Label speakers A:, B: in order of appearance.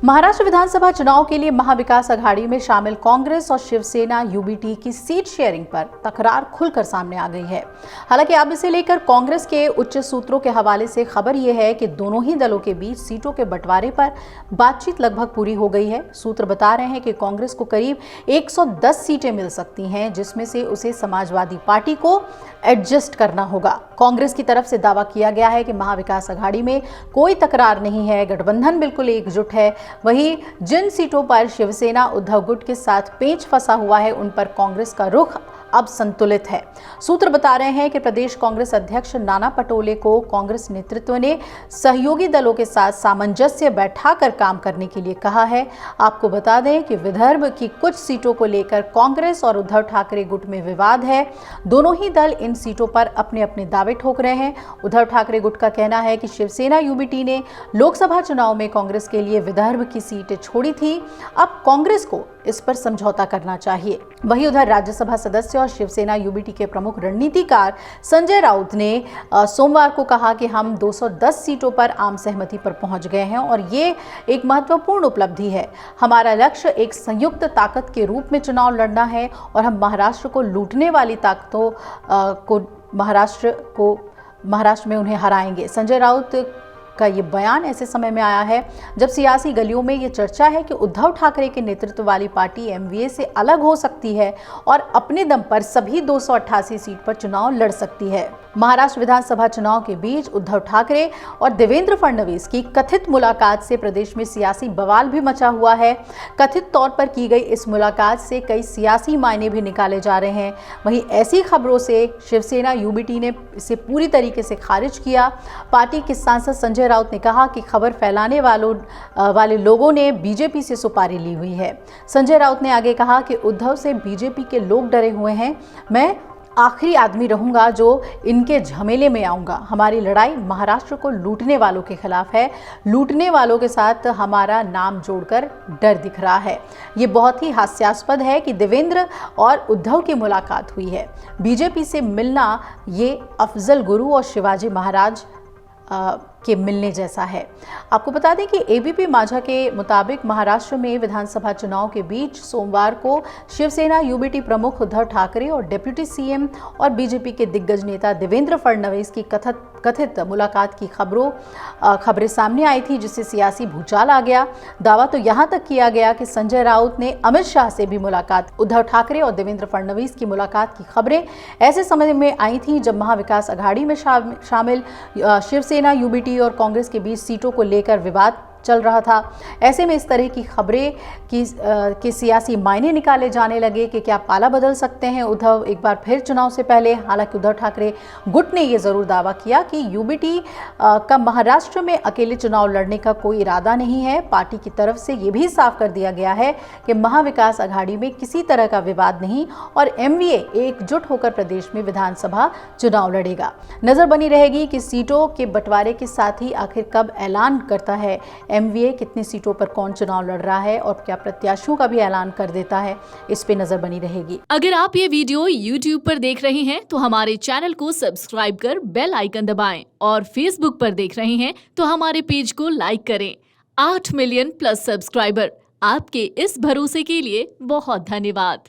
A: महाराष्ट्र विधानसभा चुनाव के लिए महाविकास अघाड़ी में शामिल कांग्रेस और शिवसेना यूबीटी की सीट शेयरिंग पर तकरार खुलकर सामने आ गई है। हालांकि अब इसे लेकर कांग्रेस के उच्च सूत्रों के हवाले से खबर यह है कि दोनों ही दलों के बीच सीटों के बंटवारे पर बातचीत लगभग पूरी हो गई है। सूत्र बता रहे हैं कि कांग्रेस को करीब 110 सीटें मिल सकती हैं, जिसमें से उसे समाजवादी पार्टी को एडजस्ट करना होगा। कांग्रेस की तरफ से दावा किया गया है कि महाविकास अघाड़ी में कोई तकरार नहीं है, गठबंधन बिल्कुल एकजुट है। वहीं जिन सीटों पर शिवसेना उद्धव गुट के साथ पेंच फंसा हुआ है, उन पर कांग्रेस का रुख अब संतुलित है। सूत्र बता रहे हैं कि प्रदेश कांग्रेस अध्यक्ष नाना पटोले को कांग्रेस नेतृत्व ने सहयोगी दलों के साथ सामंजस्य बैठाकर काम करने के लिए कहा है। आपको बता दें कि विदर्भ की कुछ सीटों को लेकर कांग्रेस और उद्धव ठाकरे गुट में विवाद है। दोनों ही दल इन सीटों पर अपने अपने दावे ठोक रहे हैं। उद्धव ठाकरे गुट का कहना है कि शिवसेना यूबीटी ने लोकसभा चुनाव में कांग्रेस के लिए विदर्भ की सीटें छोड़ी थी, अब कांग्रेस को इस पर समझौता करना चाहिए। वहीं उधर राज्यसभा सदस्य और शिवसेना यूबीटी के प्रमुख रणनीतिकार संजय राउत ने सोमवार को कहा कि हम 210 सीटों पर आम सहमति पर पहुंच गए हैं और ये एक महत्वपूर्ण उपलब्धि है। हमारा लक्ष्य एक संयुक्त ताकत के रूप में चुनाव लड़ना है और हम महाराष्ट्र को लूटने वाली ताकतों को महाराष्ट्र में उन्हें हराएंगे। संजय राउत का ये बयान ऐसे समय में आया है जब सियासी गलियों में ये चर्चा है कि उद्धव ठाकरे के नेतृत्व वाली पार्टी एमवीए से अलग हो सकती है और अपने दम पर सभी 288 सीट पर चुनाव लड़ सकती है। महाराष्ट्र विधानसभा चुनाव के बीच उद्धव ठाकरे और देवेंद्र फडणवीस की कथित मुलाकात से प्रदेश में सियासी बवाल भी मचा हुआ है। कथित तौर पर की गई इस मुलाकात से कई सियासी मायने भी निकाले जा रहे हैं। वहीं ऐसी खबरों से शिवसेना यूबीटी ने इसे पूरी तरीके से खारिज किया। पार्टी के सांसद संजय राउत ने कहा कि खबर फैलाने वाले लोगों ने बीजेपी से सुपारी ली हुई है। संजय राउत ने आगे कहा कि उद्धव से बीजेपी के लोग डरे हुए हैं। मैं आखिरी आदमी रहूंगा जो इनके झमेले में आऊंगा। हमारी लड़ाई महाराष्ट्र को लूटने वालों के खिलाफ है। लूटने वालों के साथ हमारा नाम जोड़कर डर दिख रहा है। ये बहुत ही हास्यास्पद है कि देवेंद्र और उद्धव की मुलाकात हुई है। बीजेपी से मिलना ये अफजल गुरु और शिवाजी महाराज के मिलने जैसा है। आपको बता दें कि एबीपी माझा के मुताबिक महाराष्ट्र में विधानसभा चुनाव के बीच सोमवार को शिवसेना यूबीटी प्रमुख उद्धव ठाकरे और डिप्टी सीएम और बीजेपी के दिग्गज नेता देवेंद्र फडणवीस की कथित मुलाकात की खबरें सामने आई थी, जिससे सियासी भूचाल आ गया। दावा तो यहां तक किया गया कि संजय राउत ने अमित शाह से भी मुलाकात। उद्धव ठाकरे और देवेंद्र फडणवीस की मुलाकात की खबरें ऐसे समय में आई थी जब महाविकास अघाड़ी में शामिल शिवसेना यूबीटी और कांग्रेस के बीच सीटों को लेकर विवाद चल रहा था। ऐसे में इस तरह की खबरें की सियासी मायने निकाले जाने लगे कि क्या पाला बदल सकते हैं उद्धव एक बार फिर चुनाव से पहले। हालांकि उद्धव ठाकरे गुट ने यह जरूर दावा किया कि यूबीटी का महाराष्ट्र में अकेले चुनाव लड़ने का कोई इरादा नहीं है। पार्टी की तरफ से यह भी साफ कर दिया गया है कि महाविकास अघाड़ी में किसी तरह का विवाद नहीं और एमवीए एकजुट होकर प्रदेश में विधानसभा चुनाव लड़ेगा। नजर बनी रहेगी कि सीटों के बंटवारे के साथ ही आखिर कब ऐलान करता है एमवीए, कितनी सीटों पर कौन चुनाव लड़ रहा है और क्या प्रत्याशियों का भी ऐलान कर देता है, इस पे नजर बनी रहेगी।
B: अगर आप ये वीडियो YouTube पर देख रहे हैं तो हमारे चैनल को सब्सक्राइब कर बेल आइकन दबाएं और Facebook पर देख रहे हैं तो हमारे पेज को लाइक करें। 8 मिलियन प्लस सब्सक्राइबर, आपके इस भरोसे के लिए बहुत धन्यवाद।